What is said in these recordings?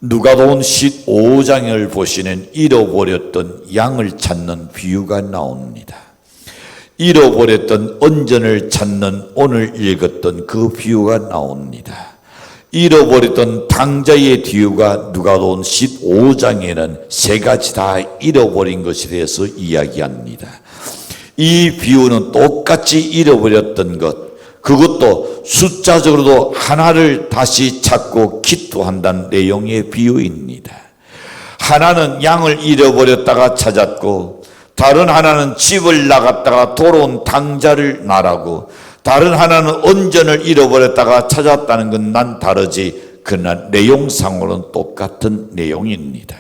누가복음 15장을 보시는 잃어버렸던 양을 찾는 비유가 나옵니다. 잃어버렸던 언전을 찾는 오늘 읽었던 그 비유가 나옵니다. 잃어버렸던 당자의 비유가 누가복음 15장에는 세 가지 다 잃어버린 것에 대해서 이야기합니다. 이 비유는 똑같이 잃어버렸던 것, 그것도 숫자적으로도 하나를 다시 찾고 기도한다는 내용의 비유입니다. 하나는 양을 잃어버렸다가 찾았고, 다른 하나는 집을 나갔다가 돌아온 당자를 나라고, 다른 하나는 언전을 잃어버렸다가 찾았다는 건 난 다르지, 그러나 내용상으로는 똑같은 내용입니다.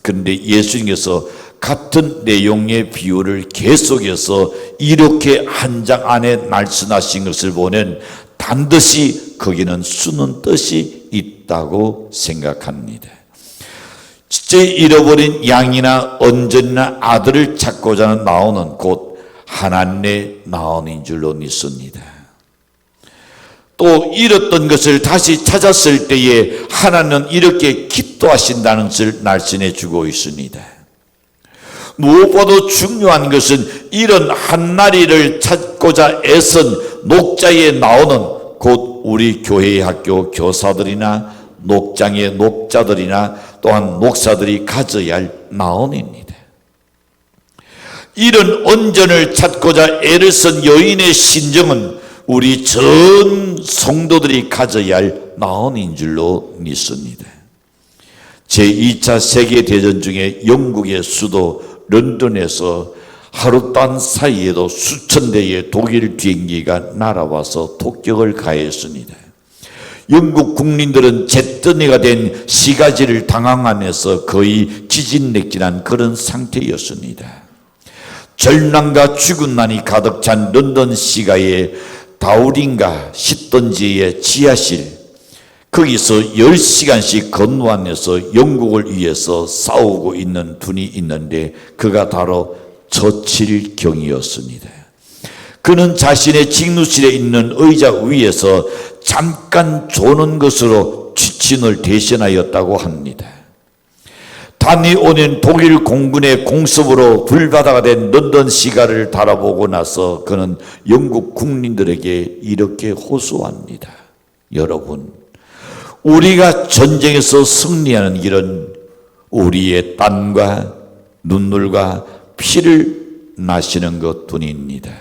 그런데 예수님께서 같은 내용의 비유를 계속해서 이렇게 한 장 안에 말씀하신 것을 보면 반드시 거기는 수는 뜻이 있다고 생각합니다. 진짜 잃어버린 양이나 언전이나 아들을 찾고자 나오는 곳 하나님의 나오는 줄로 믿습니다. 또 잃었던 것을 다시 찾았을 때에 하나님은 이렇게 기도하신다는 것을 말씀해 주고 있습니다. 무엇보다 중요한 것은 이런 한 나리를 찾고자 애쓴 녹자에 나오는 곧 우리 교회의 학교 교사들이나 녹장의 녹자들이나 또한 목사들이 가져야 할 나온입니다. 이런 언전을 찾고자 애를 쓴 여인의 심정은 우리 전 성도들이 가져야 할 나온인 줄로 믿습니다. 제2차 세계대전 중에 영국의 수도 런던에서 하룻밤 사이에도 수천 대의 독일 비행기가 날아와서 폭격을 가했습니다. 영국 국민들은 잿더미가 된 시가지를 당황 안에서 거의 기진맥진한 그런 상태였습니다. 절망과 죽음난이 가득 찬 런던 시가의 다우린가 시던지의 지하실, 거기서 10시간씩 건너하면서 영국을 위해서 싸우고 있는 분이 있는데 그가 바로 처칠 경이었습니다. 그는 자신의 직무실에 있는 의자 위에서 잠깐 조는 것으로 취친을 대신하였다고 합니다. 단이 오는 독일 공군의 공습으로 불바다가 된 런던 시가를 바라보고 나서 그는 영국 국민들에게 이렇게 호소합니다. 여러분, 우리가 전쟁에서 승리하는 길은 우리의 땀과 눈물과 피를 마시는 것뿐입니다.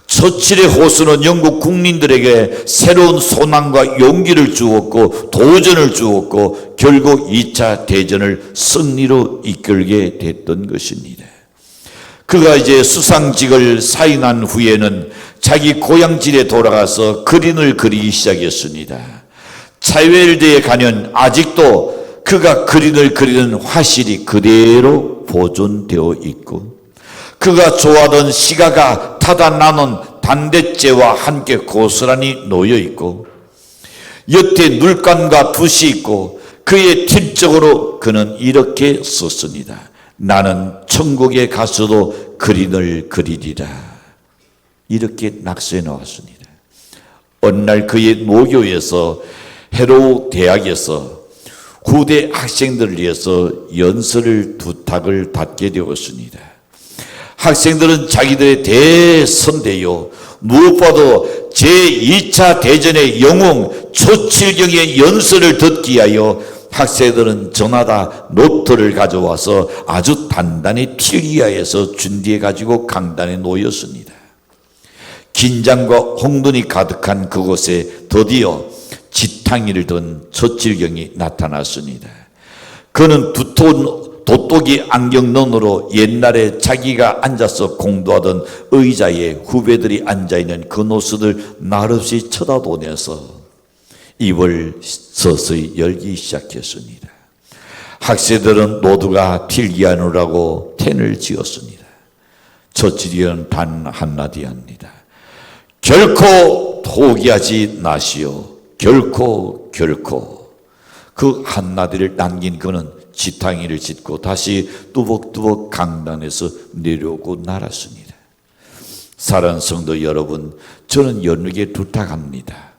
처칠의 호소는 영국 국민들에게 새로운 소망과 용기를 주었고 도전을 주었고 결국 2차 대전을 승리로 이끌게 됐던 것입니다. 그가 이제 수상직을 사임한 후에는 자기 고향집에 돌아가서 그림을 그리기 시작했습니다. 차이웰드에 가면 아직도 그가 그림을 그리는 화실이 그대로 보존되어 있고 그가 좋아하던 시가가 타다 나눈 단대째와 함께 고스란히 놓여 있고 옆에 물감과 붓이 있고 그의 팁적으로 그는 이렇게 썼습니다. 나는 천국에 가서도 그림을 그리리라. 이렇게 낙서해 놓았습니다. 어느 날 그의 노교에서 헤로우 대학에서 후대 학생들을 위해서 연설을 부탁을 받게 되었습니다. 학생들은 자기들의 대선대요, 무엇보다도 제2차 대전의 영웅 초칠경의 연설을 듣기 위하여 학생들은 저마다 노트를 가져와서 아주 단단히 필기하여서 준비해 가지고 강단에 놓였습니다. 긴장과 홍분이 가득한 그곳에 드디어 지팡이를 든 초칠경이 나타났습니다. 그는 두터운 돋독이 안경눈으로 옛날에 자기가 앉아서 공부하던 의자에 후배들이 앉아있는 그 모습을 날없이 쳐다보면서 입을 서서히 열기 시작했습니다. 학생들은 모두가 필기하느라고 텐을 지었습니다. 처칠경은 단 한마디 합니다. 결코 포기하지 마시오. 결코 그 한마디를 남긴 그는 지팡이를 짚고 다시 뚜벅뚜벅 강단에서 내려오고 날았습니다. 사랑하는 성도 여러분, 저는 여러분에게 부탁합니다.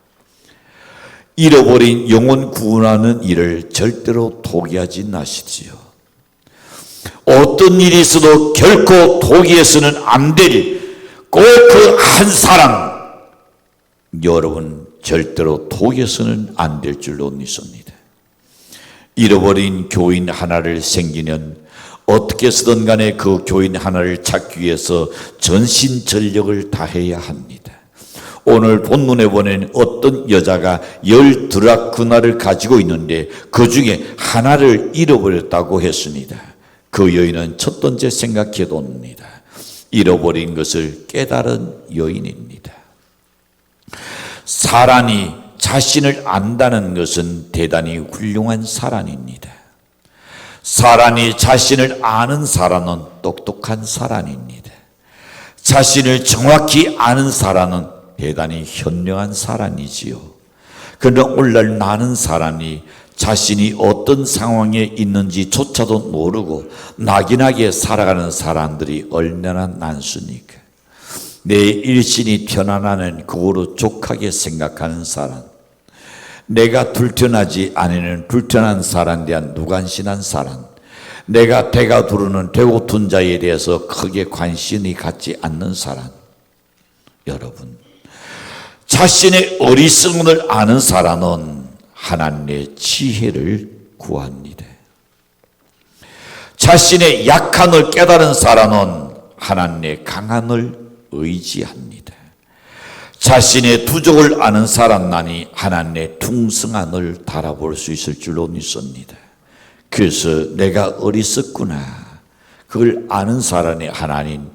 잃어버린 영혼 구원하는 일을 절대로 포기하지 마시지요. 어떤 일이 있어도 결코 포기해서는 안 될 꼭 그 한 사람, 여러분 절대로 포기해서는 안 될 줄로 믿습니다. 잃어버린 교인 하나를 생기면 어떻게 해서든 간에 그 교인 하나를 찾기 위해서 전신전력을 다해야 합니다. 오늘 본문에 보낸 어떤 여자가 12라크나를 가지고 있는데 그 중에 하나를 잃어버렸다고 했습니다. 그 여인은 첫 번째 생각해 봅니다. 잃어버린 것을 깨달은 여인입니다. 사람이 자신을 안다는 것은 대단히 훌륭한 사람입니다. 사람이 자신을 아는 사람은 똑똑한 사람입니다. 자신을 정확히 아는 사람은 대단히 현명한 사람이지요. 그러나 오늘날 많은 사람이 자신이 어떤 상황에 있는지조차도 모르고 낙인하게 살아가는 사람들이 얼마나 많습니까? 내 일신이 편안하면 그거로 족하게 생각하는 사람, 내가 불편하지 않으면 불편한 사람에 대한 무관심한 사람, 내가 배가 부르는 배고픈 자에 대해서 크게 관심이 갖지 않는 사람. 여러분, 자신의 어리석음을 아는 사람은 하나님의 지혜를 구합니다. 자신의 약함을 깨달은 사람은 하나님의 강함을 의지합니다. 자신의 부족을 아는 사람만이 하나님의 풍성함을 바라볼 수 있을 줄로 믿습니다. 그래서 내가 어리석구나, 그걸 아는 사람이 하나님,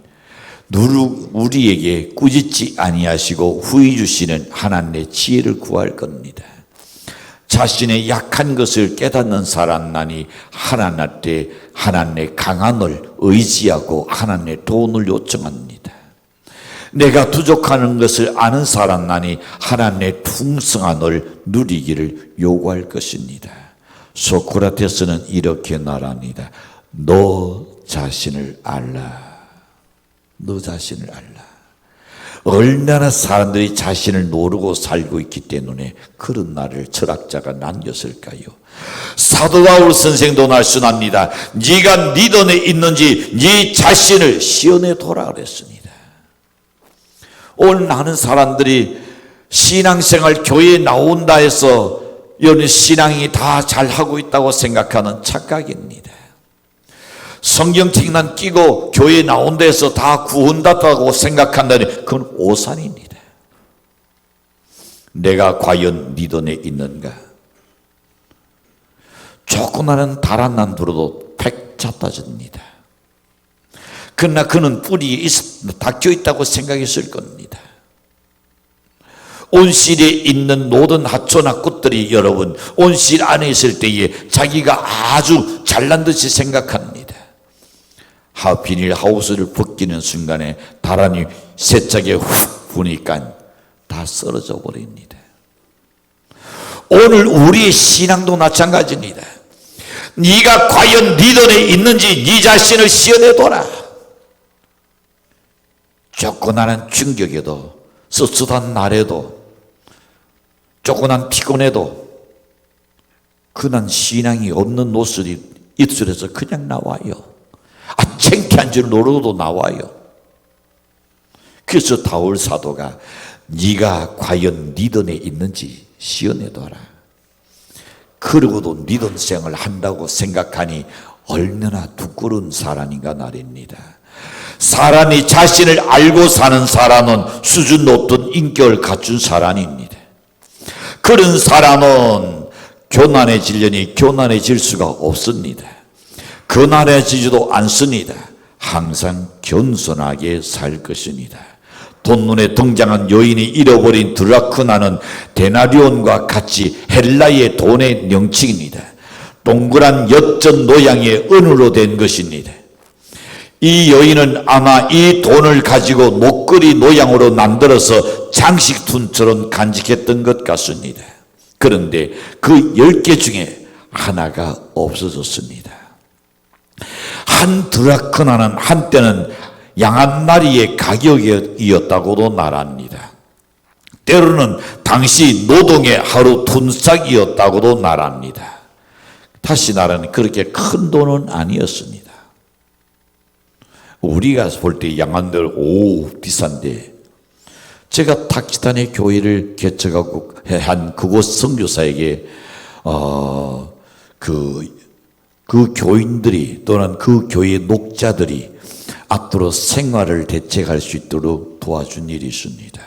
우리에게 꾸짖지 아니하시고 후히 주시는 하나님의 지혜를 구할 겁니다. 자신의 약한 것을 깨닫는 사람만이 하나님한테 하나님의 강함을 의지하고 하나님의 도움을 요청합니다. 내가 부족하는 것을 아는 사람만이 하나님의 풍성함을 누리기를 요구할 것입니다. 소크라테스는 이렇게 말합니다. 너 자신을 알라. 너 자신을 알라. 얼마나 사람들이 자신을 모르고 살고 있기 때문에 그런 말을 철학자가 남겼을까요? 사도 바울 선생도 말씀합니다. 네가 네 돈에 있는지 네 자신을 시험해보라 그랬습니다. 오늘 많은 사람들이 신앙생활 교회에 나온다 해서 여러분 신앙이 다 잘하고 있다고 생각하는 착각입니다. 성경책만 끼고 교회에 나온다 해서 다 구원받았다고 생각한다니 그건 오산입니다. 내가 과연 믿음에 있는가? 조그마한 바람만 불어도 팩 잡아집니다. 그러나 그는 뿌리에 닦여 있다고 생각했을 겁니다. 온실에 있는 모든 하초나 꽃들이 여러분 온실 안에 있을 때에 자기가 아주 잘난 듯이 생각합니다. 비닐하우스를 벗기는 순간에 바람이 세차게 훅 부니까 다 쓰러져 버립니다. 오늘 우리의 신앙도 마찬가지입니다. 네가 과연 네 돈에 있는지 네 자신을 시험해보라. 조그마한 충격에도 씁쓸한 날에도 조그만 피곤해도 그난 신앙이 없는 노슬이 입술에서 그냥 나와요. 창피한 줄 모르고도 나와요. 그래서 바울 사도가 네가 과연 믿음에 있는지 시험해둬라. 그러고도 믿음 생을 한다고 생각하니 얼마나 부끄러운 사람인가 말입니다. 사람이 자신을 알고 사는 사람은 수준 높은 인격을 갖춘 사람입니다. 그런 사람은 교만해지려니 교만해질 수가 없습니다. 거만해지지도 않습니다. 항상 겸손하게 살 것입니다. 본문에 등장한 여인이 잃어버린 드라크나는 데나리온과 같이 헬라의 돈의 명칭입니다. 동그란 옅은 모양의 은으로 된 것입니다. 이 여인은 아마 이 돈을 가지고 목걸이 모양으로 만들어서 장식품처럼 간직했던 것 같습니다. 그런데 그 10개 중에 하나가 없어졌습니다. 한 드라크나는 한때는 양 한 마리의 가격이었다고도 말합니다. 때로는 당시 노동의 하루 둔삭이었다고도 말합니다. 다시 말하면 그렇게 큰 돈은 아니었습니다. 우리가 볼 때 양한들 비싼데, 제가 타키탄의 교회를 개척하고 한 그곳 선교사에게 그 교인들이 또는 그 교회 녹자들이 앞으로 생활을 대책할 수 있도록 도와준 일이 있습니다.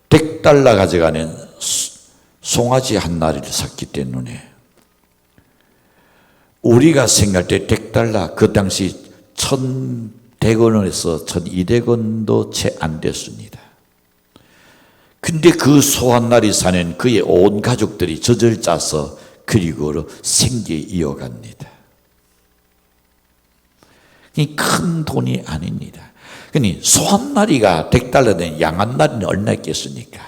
100달러 가져가는 송아지 한 마리를 샀기 때문에 우리가 생각할 때 100달러, 그 당시 1,100원에서 1,200원도 채 안 됐습니다. 근데 그 소 한 마리 사는 그의 온 가족들이 젖을 짜서 그리고 생계 이어갑니다. 큰 돈이 아닙니다. 그러니 소 한 마리가 100달러는 양 한 마리는 얼마 있겠습니까?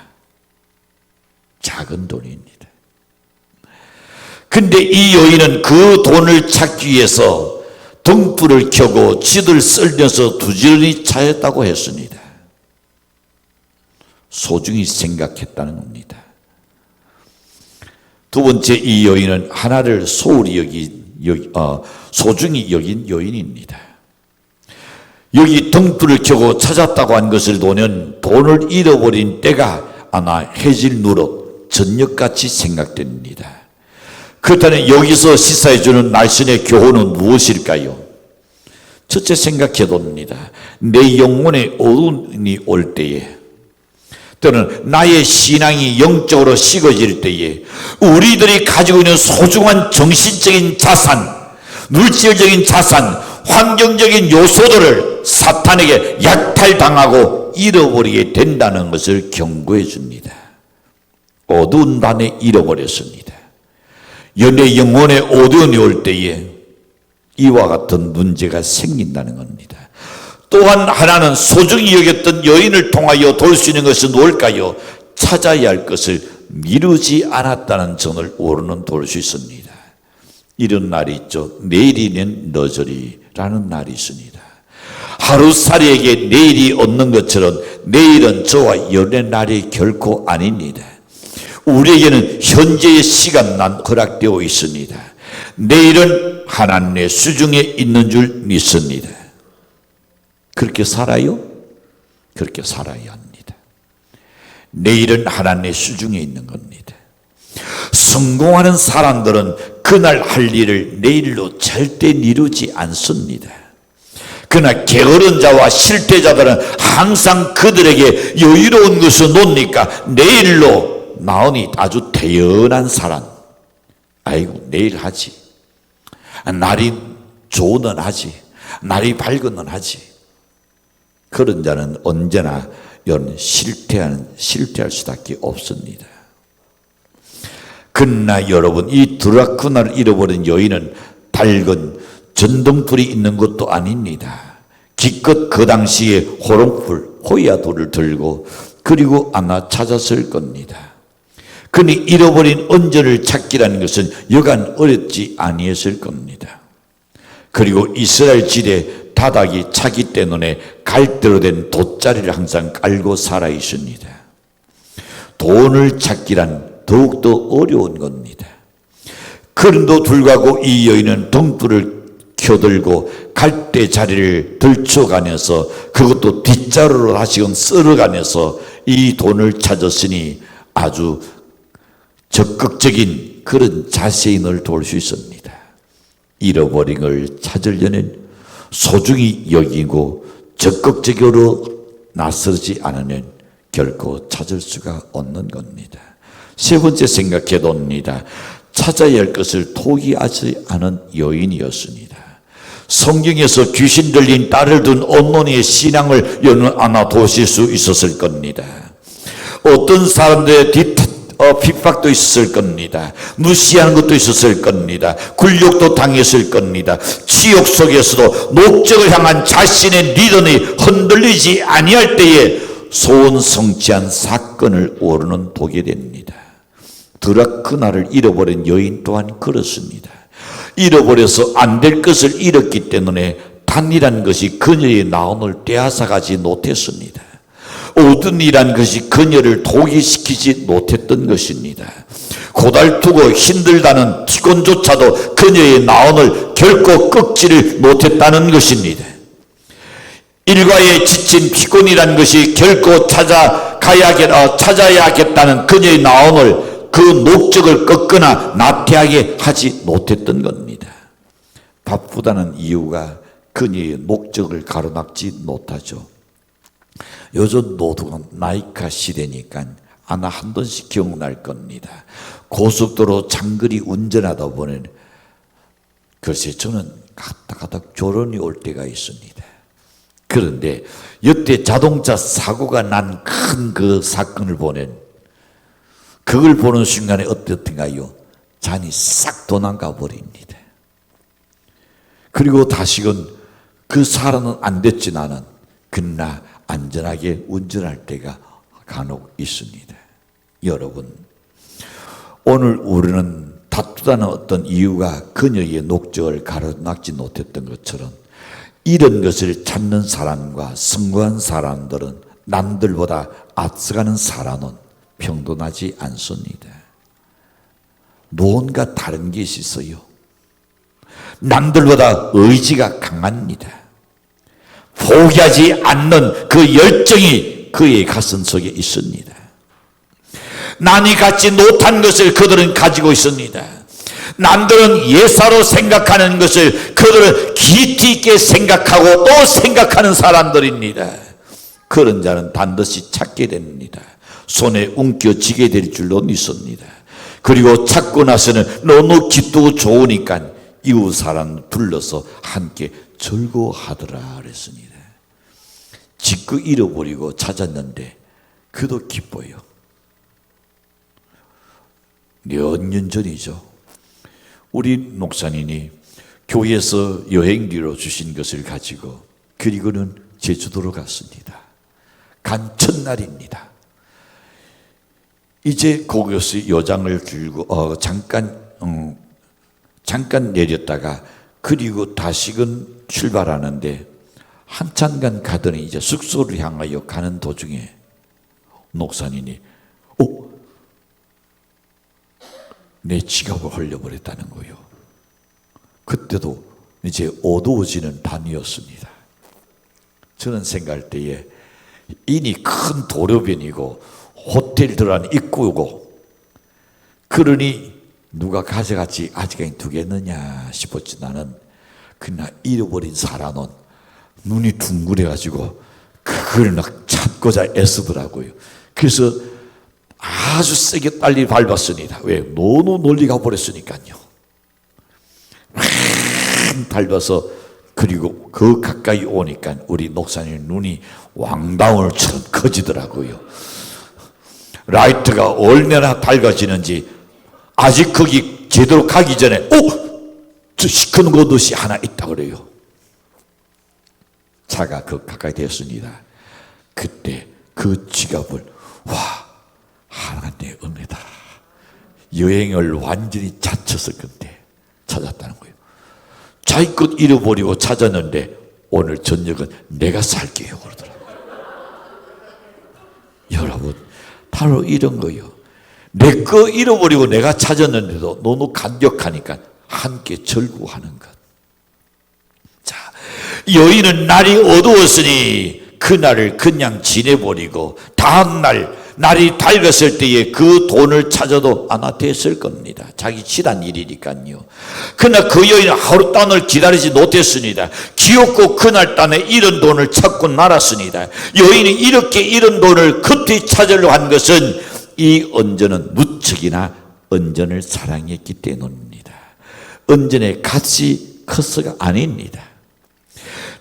작은 돈입니다. 근데 이 여인은 그 돈을 찾기 위해서 등불을 켜고 쥐들 썰면서 두지런히 찾았다고 했습니다. 소중히 생각했다는 겁니다. 두 번째, 이 여인은 하나를 소중히 여긴 여인입니다. 여기 등불을 켜고 찾았다고 한 것을 보면 돈을 잃어버린 때가 아마 해질 누룩, 저녁같이 생각됩니다. 그렇다면 여기서 시사해주는 날씬의 교훈은 무엇일까요? 첫째 생각해 봅니다. 내 영혼의 어둠이 올 때에, 또는 나의 신앙이 영적으로 식어질 때에 우리들이 가지고 있는 소중한 정신적인 자산, 물질적인 자산, 환경적인 요소들을 사탄에게 약탈당하고 잃어버리게 된다는 것을 경고해 줍니다. 어두운 밤에 잃어버렸습니다. 내 영혼의 어두움이 올 때에 이와 같은 문제가 생긴다는 겁니다. 또한 하나는 소중히 여겼던 여인을 통하여 도울 수 있는 것은 뭘까요? 찾아야 할 것을 미루지 않았다는 점을 오르는 도울 수 있습니다. 이런 날이 있죠. 내일이면 너저리라는 날이 있습니다. 하루살이에게 내일이 없는 것처럼 내일은 저와 연의 날이 결코 아닙니다. 우리에게는 현재의 시간만 허락되어 있습니다. 내일은 하나님의 수중에 있는 줄 믿습니다. 그렇게 살아요? 그렇게 살아야 합니다. 내일은 하나님의 수중에 있는 겁니다. 성공하는 사람들은 그날 할 일을 내일로 절대 미루지 않습니다. 그러나 게으른 자와 실패자들은 항상 그들에게 여유로운 것을 놓으니까 내일로 마음이 아주 태연한 사람, 아이고 내일 하지, 날이 좋은 날 하지, 날이 밝은 날 하지, 그런 자는 언제나 이런 실패할 수밖에 없습니다. 그러나 여러분, 이 드라쿠나를 잃어버린 여인은 밝은 전등불이 있는 것도 아닙니다. 기껏 그 당시에 호롱불, 호야불을 들고 그리고 아마 찾았을 겁니다. 그니 잃어버린 언저를 찾기라는 것은 여간 어렵지 아니했을 겁니다. 그리고 이스라엘 지대 바닥이 차기 때문에 갈대로 된 돗자리를 항상 깔고 살아 있습니다. 돈을 찾기란 더욱더 어려운 겁니다. 그런데도 불구하고 이 여인은 등불을 켜들고 갈대 자리를 들춰가면서 그것도 뒷자루로 다시금 쓸어가면서 이 돈을 찾았으니 아주 적극적인 그런 자세인을 도울 수 있습니다. 잃어버린 걸 찾으려는 소중히 여기고 적극적으로 나서지 않으면 결코 찾을 수가 없는 겁니다. 세 번째 생각해 봅니다. 찾아야 할 것을 포기하지 않은 여인이었습니다. 성경에서 귀신 들린 딸을 둔 언론의 신앙을 아마 보실 수 있었을 겁니다. 어떤 사람들의 핍박도 있었을 겁니다. 무시하는 것도 있었을 겁니다. 굴욕도 당했을 겁니다. 지옥 속에서도 목적을 향한 자신의 리더는 흔들리지 아니할 때에 소원 성취한 사건을 오르는 보게 됩니다. 드라쿠나를 잃어버린 여인 또한 그렇습니다. 잃어버려서 안 될 것을 잃었기 때문에 단이라는 것이 그녀의 나옴을 떼앗아가지 못했습니다. 어둠이란 것이 그녀를 포기시키지 못했던 것입니다. 고달프고 힘들다는 피곤조차도 그녀의 나옴을 결코 꺾지를 못했다는 것입니다. 일과에 지친 피곤이란 것이 결코 찾아야겠다는 그녀의 나옴을, 그 목적을 꺾거나 나태하게 하지 못했던 겁니다. 바쁘다는 이유가 그녀의 목적을 가로막지 못하죠. 요즘 노두가 나이카 시대니까 아마 한 번씩 기억날 겁니다. 고속도로 장거리 운전하다 보면 글쎄 저는 가닥가닥 졸음이 올 때가 있습니다. 그런데 여태 자동차 사고가 난 큰 그 사건을 그걸 보는 순간에 어떻던가요? 잔이 싹 도망가 버립니다. 그리고 다시금 그 사람은 안 됐지만은 그러나 안전하게 운전할 때가 간혹 있습니다. 여러분, 오늘 우리는 다투다는 어떤 이유가 그녀의 목적을 가로막지 못했던 것처럼 이런 것을 찾는 사람과 성공한 사람들은 남들보다 앞서가는 사람은 평등하지 않습니다. 뭔가 다른 것이 있어요. 남들보다 의지가 강합니다. 포기하지 않는 그 열정이 그의 가슴 속에 있습니다. 남이 갖지 못한 것을 그들은 가지고 있습니다. 남들은 예사로 생각하는 것을 그들은 깊이 있게 생각하고 또 생각하는 사람들입니다. 그런 자는 반드시 찾게 됩니다. 손에 움켜쥐게 될 줄로 믿습니다. 그리고 찾고 나서는 너무 기쁘고 좋으니까 이웃 사람 불러서 함께 즐거워하더라 그랬습니다. 짓고 잃어버리고 찾았는데 그도 기뻐요. 몇 년 전이죠. 우리 목사님이 교회에서 여행비로 주신 것을 가지고 그리고는 제주도로 갔습니다. 간 첫날입니다. 이제 거기서 요장을 들고 잠깐 내렸다가 그리고 다시금 출발하는데 한참간 가더니 이제 숙소를 향하여 가는 도중에 목사님이 내 지갑을 흘려버렸다는 거예요. 그때도 이제 어두워지는 밤이었습니다. 저는 생각할 때에 이니 큰 도로변이고 호텔 들어간 입구고 그러니 누가 가져갔지 아직까지 두겠느냐 싶었지. 나는 그날 잃어버린 사람은 눈이 둥그래가지고 그걸 막 찾고자 애쓰더라고요. 그래서 아주 세게 빨리 밟았습니다. 왜? 너무 멀리 가버렸으니까요. 밟아서 그리고 그 가까이 오니까 우리 목사님 눈이 왕다운처럼 커지더라고요. 라이트가 얼마나 밝아지는지 아직 거기 제대로 가기 전에 저 시큰 곳이 하나 있다 그래요. 차가 그 가까이 되었습니다. 그때 그 지갑을 하나님의 은혜다. 여행을 완전히 자쳤을 건데 찾았다는 거예요. 자기 것 잃어버리고 찾았는데 오늘 저녁은 내가 살게요 그러더라고요. 여러분, 바로 이런 거예요. 내 거 잃어버리고 내가 찾았는데도 너무 감격하니까 함께 즐거워하는 것. 자, 여인은 날이 어두웠으니 그날을 그냥 지내버리고 다음날 날이 밝았을 때에 그 돈을 찾아도 아마 됐을 겁니다. 자기 지난 일이니까요. 그러나 그 여인은 하루 단을 기다리지 못했습니다. 기어코 그날 단에 잃은 돈을 찾고 말았습니다. 여인이 이렇게 잃은 돈을 급히 찾으려고 한 것은 이 언저는 무척이나 언전을 사랑했기 때문입니다. 언전의 값이 커서가 아닙니다.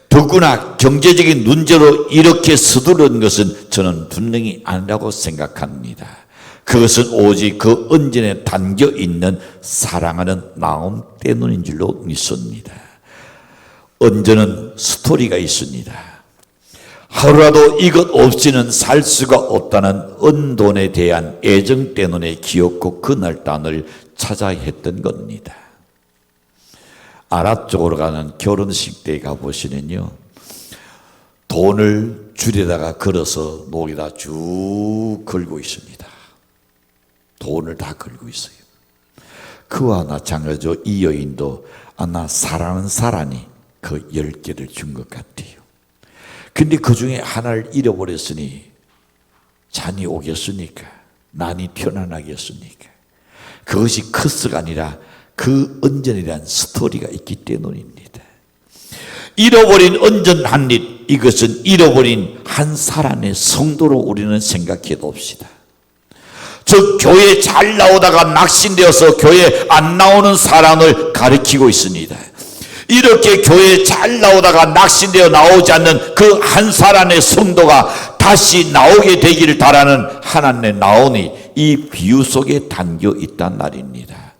더구나 경제적인 문제로 이렇게 서두른 것은 저는 분명히 아니라고 생각합니다. 그것은 오직 그 언전에 담겨있는 사랑하는 마음 때문인 줄로 믿습니다. 언전은 스토리가 있습니다. 하루라도 이것 없이는 살 수가 없다는 은돈에 대한 애정 때문에 기었고 그날 단을 찾아 했던 겁니다. 아랍 쪽으로 가는 결혼식 때 가보시면요, 돈을 줄에다가 걸어서 녹에다 쭉 걸고 있습니다. 돈을 다 걸고 있어요. 그와 마찬가지로 이 여인도 나 사랑하는 사람이 그 10개를 준 것 같아요. 근데 그 중에 하나를 잃어버렸으니 잔이 오겠습니까? 난이 편안하겠습니까? 그것이 커스가 아니라 그 언전이라는 스토리가 있기 때문입니다. 잃어버린 언전 한 일, 이것은 잃어버린 한 사람의 성도로 우리는 생각해 봅시다. 즉 교회 잘 나오다가 낙신되어서 교회 안 나오는 사람을 가리키고 있습니다. 이렇게 교회 잘 나오다가 낙신되어 나오지 않는 그 한 사람의 성도가 다시 나오게 되기를 바라는 하나님의 나온이 이 비유 속에 담겨 있단 말입니다.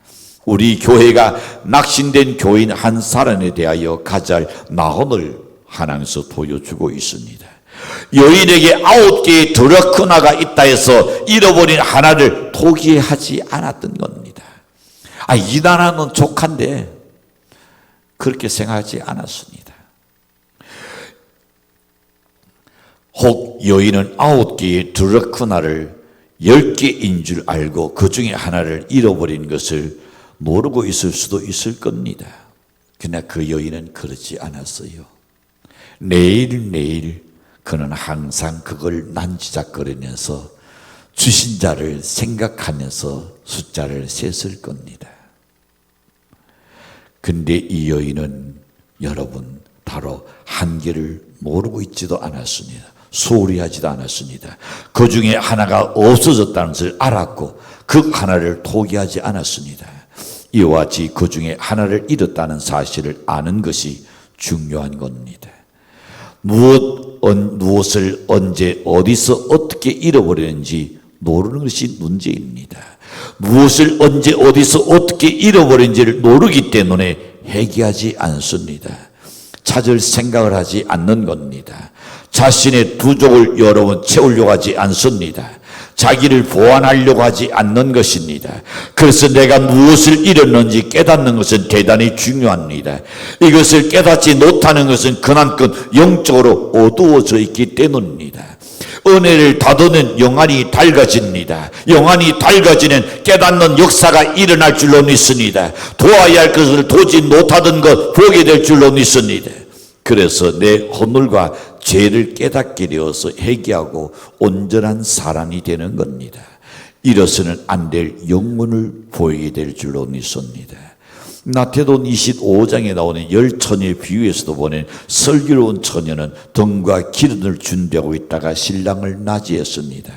우리 교회가 낙신된 교인 한 사람에 대하여 가잘 나온을 하나님께서 보여주고 있습니다. 여인에게 9개의 드라크나가 있다 해서 잃어버린 하나를 포기하지 않았던 겁니다. 이 나라는 족한데 그렇게 생각하지 않았습니다. 혹 여인은 9개의 드라크나를 10개인 줄 알고 그 중에 하나를 잃어버린 것을 모르고 있을 수도 있을 겁니다. 그러나 그 여인은 그렇지 않았어요. 매일매일 그는 항상 그걸 난지작거리면서 주신 자를 생각하면서 숫자를 셌을 겁니다. 근데 이 여인은 여러분 바로 한계를 모르고 있지도 않았습니다. 소홀히 하지도 않았습니다. 그 중에 하나가 없어졌다는 것을 알았고 그 하나를 포기하지 않았습니다. 이와 같이 그 중에 하나를 잃었다는 사실을 아는 것이 중요한 겁니다. 무엇을 언제 어디서 어떻게 잃어버렸는지 모르는 것이 문제입니다. 무엇을 언제 어디서 어떻게 잃어버린지를 모르기 때문에 회개하지 않습니다. 찾을 생각을 하지 않는 겁니다. 자신의 부족을 여러 번 채우려고 하지 않습니다. 자기를 보완하려고 하지 않는 것입니다. 그래서 내가 무엇을 잃었는지 깨닫는 것은 대단히 중요합니다. 이것을 깨닫지 못하는 것은 그만큼 영적으로 어두워져 있기 때문입니다. 은혜를 다도는 영안이 밝아집니다. 영안이 밝아지는 깨닫는 역사가 일어날 줄로 믿습니다. 도와야 할 것을 도지 못하던 것 보게 될 줄로 믿습니다. 그래서 내 허물과 죄를 깨닫게 되어서 회개하고 온전한 사람이 되는 겁니다. 이로서는 안 될 영문을 보이게 될 줄로 믿습니다. 나태돈 25장에 나오는 열처녀의 비유에서도 보는 슬기로운 처녀는 등과 기름을 준비하고 있다가 신랑을 맞이했습니다.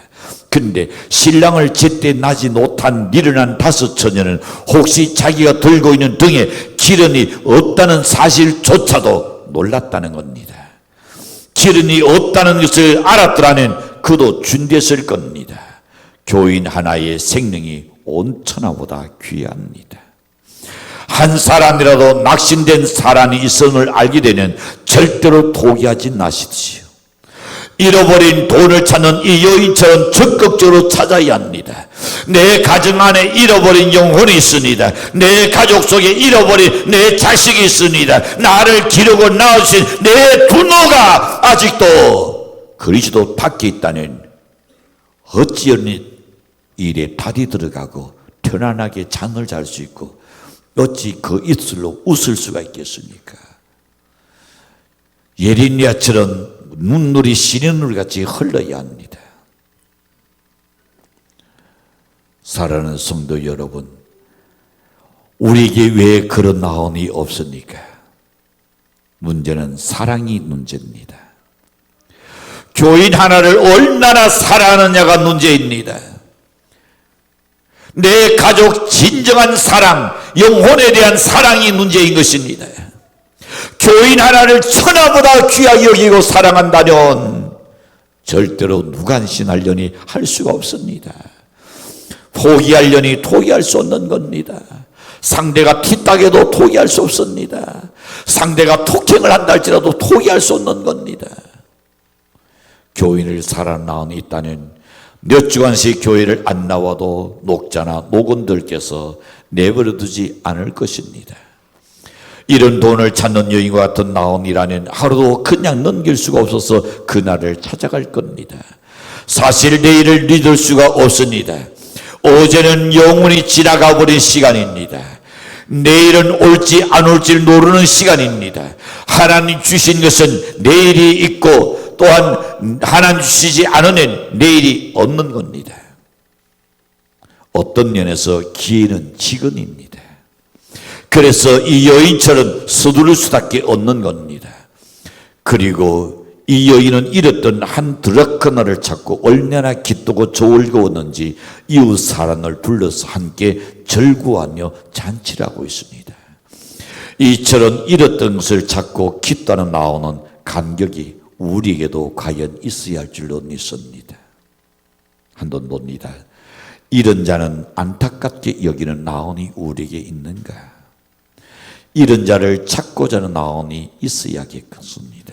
그런데 신랑을 제때 나지 못한 미련한 5 처녀는 혹시 자기가 들고 있는 등에 기름이 없다는 사실조차도 놀랐다는 겁니다. 기름이 없다는 것을 알았더라면 그도 준비했을 겁니다. 교인 하나의 생명이 온 천하보다 귀합니다. 한 사람이라도 낙심된 사람이 있음을 알게 되면 절대로 포기하지 마십시오. 잃어버린 돈을 찾는 이 여인처럼 적극적으로 찾아야 합니다. 내 가정 안에 잃어버린 영혼이 있습니다. 내 가족 속에 잃어버린 내 자식이 있습니다. 나를 기르고 낳으신 내 부모가 아직도 그리스도 밖에 있다는 어찌 일에 발이 들어가고 편안하게 잠을 잘 수 있고 어찌 그 입술로 웃을 수가 있겠습니까? 예레미야처럼 눈물이 시냇물 같이 흘러야 합니다. 사랑하는 성도 여러분, 우리에게 왜 그런 나온이 없습니까? 문제는 사랑이 문제입니다. 교인 하나를 얼마나 사랑하느냐가 문제입니다. 내 가족 진정한 사랑, 영혼에 대한 사랑이 문제인 것입니다. 교인 하나를 천하보다 귀하게 여기고 사랑한다면 절대로 무관심하려니 할 수가 없습니다. 포기하려니 포기할 수 없는 겁니다. 상대가 피딱해도 포기할 수 없습니다. 상대가 폭행을 한다 할지라도 포기할 수 없는 겁니다. 교인을 살아나온 있다는 몇 주간씩 교회를 안 나와도 목자나 목원들께서 내버려 두지 않을 것입니다. 이런 돈을 찾는 여인과 같은 나온이라는 하루도 그냥 넘길 수가 없어서 그날을 찾아갈 겁니다. 사실 내일을 믿을 수가 없습니다. 어제는 영원히 지나가 버린 시간입니다. 내일은 올지 안 올지 모르는 시간입니다. 하나님 주신 것은 내일이 있고 또한 하나님 주시지 않으면 내일이 없는 겁니다. 어떤 면에서 기회는 지금입니다. 그래서 이 여인처럼 서두를 수밖에 없는 겁니다. 그리고 이 여인은 잃었던 한 드라크나를 찾고 얼마나 기쁘고 즐거웠는지 이웃 사람을 불러서 함께 절구하며 잔치를 하고 있습니다. 이처럼 잃었던 것을 찾고 기뻐하는 나오는 감격이 우리에게도 과연 있어야 할 줄로 믿습니다. 한번 봅니다. 이런 자는 안타깝게 여기는 나온이 우리에게 있는가? 이런 자를 찾고자 하는 나온이 있어야겠습니다.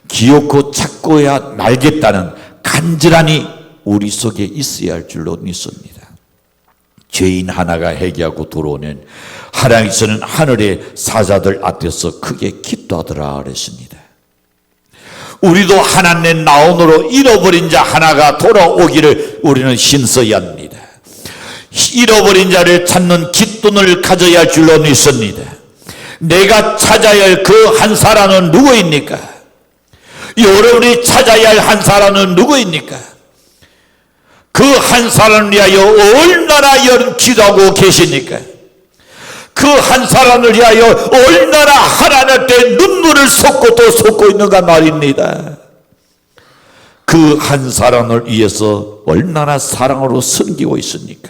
기어코 찾고야 말겠다는 간절함이 우리 속에 있어야 할 줄로 믿습니다. 죄인 하나가 회개하고 들어오면 하나님께서는 하늘의 사자들 앞에서 크게 기도하더라 그랬습니다. 우리도 하나님의 나온으로 잃어버린 자 하나가 돌아오기를 우리는 힘써야 합니다. 잃어버린 자를 찾는 기쁨을 가져야 할 줄로 믿습니다. 내가 찾아야 할 그 한 사람은 누구입니까? 여러분이 찾아야 할 한 사람은 누구입니까? 그 한 사람을 위하여 얼마나 여러분 기도하고 계십니까? 그 한 사람을 위하여 얼마나 하나님께 눈물을 쏟고 또 쏟고 있는가 말입니다. 그 한 사람을 위해서 얼마나 사랑으로 섬기고 있습니까?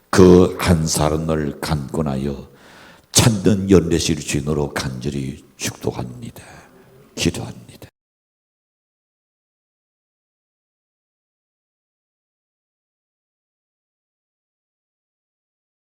그 한 사람을 간구하여 찾는 연례실 주인으로 간절히 축복합니다. 기도합니다.